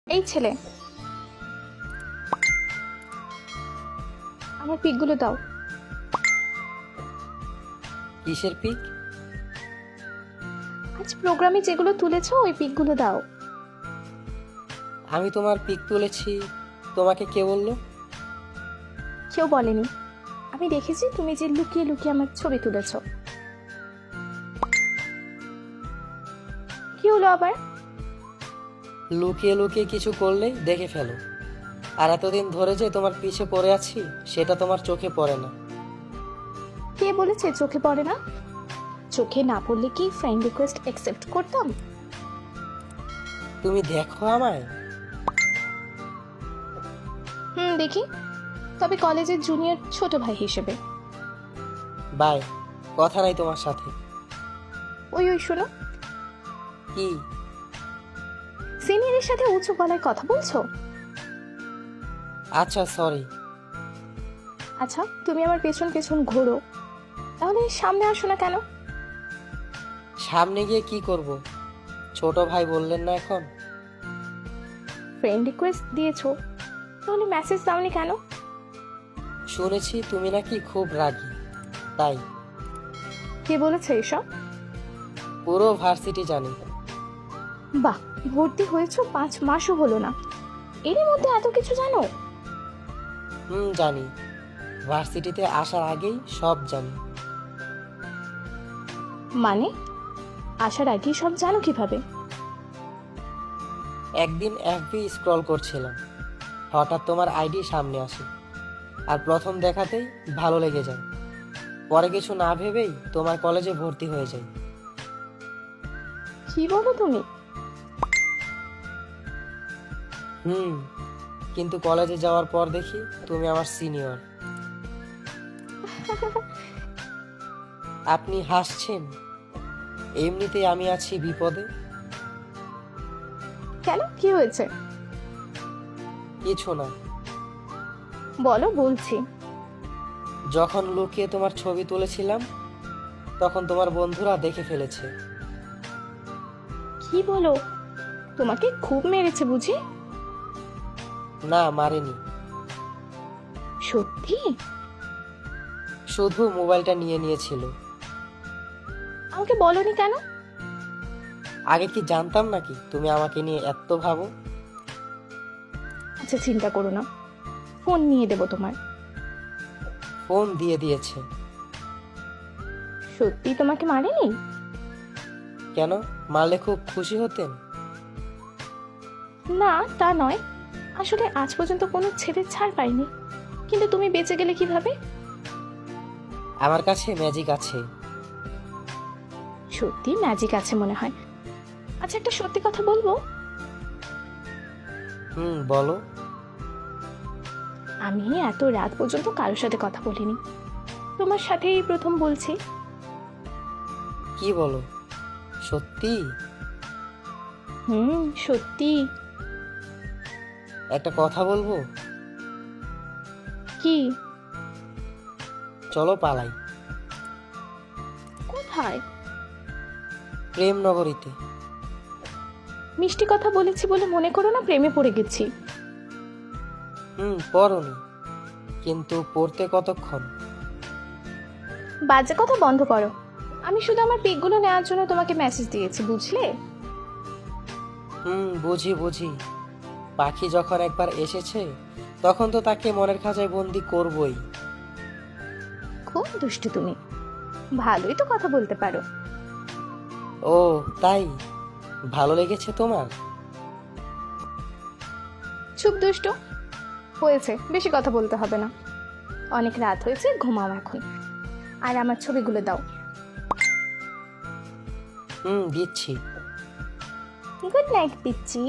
এই ছেলে, আমার পিকগুলো দাও। কিসের পিক? আজ প্রোগ্রামে যেগুলো তুলেছো ওই পিকগুলো দাও। আমি তোমার পিক তুলেছি, তোমাকে কে বললো? কেউ বলেনি, আমি দেখেছি তুমি যে লুকিয়ে লুকিয়ে আমার ছবি তুলেছো। কি হলো আবার? লুকিয়ে লুকিয়ে কিছু করলেই দেখে ফেলো, আর এতদিন ধরে যে তোমার পিছে পড়ে আছি সেটা তোমার চোখে পড়ে না। কে বলেছে চোখে পড়ে না? চোখে না পড়লে কি ফ্রেন্ড রিকোয়েস্ট অ্যাকসেপ্ট করতাম? তুমি দেখো আমায়। দেখি, তবে কলেজের জুনিয়র ছোট ভাই হিসেবে। বাই, কথা নাই তোমার সাথে। ওই ওই শোনো, কি? সিনিয়রের সাথে উঁচু গলায় কথা বলছো? আচ্ছা সরি। আচ্ছা, তুমি আমার পেছন পেছন ঘোরো, তাহলে সামনে আসো না কেন? সামনে গিয়ে কি করব? ছোট ভাই বললেন না এখন? ফ্রেন্ড রিকোয়েস্ট দিয়েছো, তাহলে মেসেজ দাওনি কেন? শুনেছি তুমি নাকি খুব রাগী, তাই। কে বলেছে এসব? পুরো ভার্সিটি জানি। বাহ, ভর্তি হয়েছো 5 মাসও হলো না, এরই মধ্যে এত কিছু জানো? জানি। ভার্সিটিতে আসার আগেই সব জানি। মানে আসার আগেই সব জানো কিভাবে? একদিন এফবি স্ক্রল করছিলাম, হঠাৎ তোমার আইডি সামনে আসে, আর প্রথম দেখাতেই ভালো লেগে যায়। পরে কিছু না ভেবেই তোমার কলেজে ভর্তি হয়ে যাই। কি বলো তুমি? কিন্তু কলেজে যাওয়ার পর দেখি তুমি আমার সিনিয়র। আপনি হাসছেন, এমনিতেই আমি আছি বিপদে। কেন, কি হয়েছে? কিছু না। বলো, বলছি। যখন লুকিয়ে তোমার ছবি তুলেছিলাম তখন তোমার বন্ধুরা দেখে ফেলেছে। কি বলো, তোমাকে খুব মেরেছে বুঝি? না, মারেনি। সত্যি? শুধু মোবাইলটা নিয়ে নিয়েছিল। আমাকে বলনি কেন? আগে কি জানতাম নাকি তুমি আমাকে নিয়ে এত ভাবো? আচ্ছা, চিন্তা করো না, ফোন নিয়ে দেবো তোমার। ফোন দিয়ে দিয়েছে। সত্যি তোমাকে মারেনি? কেন, মারলে খুব খুশি হতেন? না, তা নয়, আসলে আজ পর্যন্ত কোনো ছেলে ছাড় পাইনি, কিন্তু তুমি বেঁচে গেলে কিভাবে? আমার কাছে ম্যাজিক আছে। সত্যি ম্যাজিক আছে মনে হয়। আচ্ছা, একটা সত্যি কথা বলবো? বলো। আমি এত রাত পর্যন্ত কারোর সাথে কথা বলিনি, তোমার সাথেই প্রথম বলছি। কি বলো, সত্যি? সত্যি। একটা কথা বলবো? কি? চলো পালাই। কোথায়? প্রেম নগরীতে। মিষ্টি কথা বলেছি বলে মনে করো না প্রেমে পড়ে গেছি। পড়নি, কিন্তু পড়তে কতক্ষণ? বাজে কথা বন্ধ করো, আমি শুধু আমার পিকগুলো নেওয়ার জন্য তোমাকে মেসেজ দিয়েছি, বুঝলে? বুঝি বুঝি। পাখি যখন একবার এসেছে তখন তো তাকে মনের খাঁচায় বন্দি করবই। খুব দুষ্টু তুমি, ভালোই তো কথা বলতে পারো। ও তাই, ভালো লেগেছে তোমার? চুপ দুষ্টু, হয়েছে, বেশি কথা বলতে হবে না। অনেক রাত হয়েছে, ঘুমাও এখন, আর আমার ছবিগুলো দাও। দিচ্ছি। গুড নাইট পিচ্চি।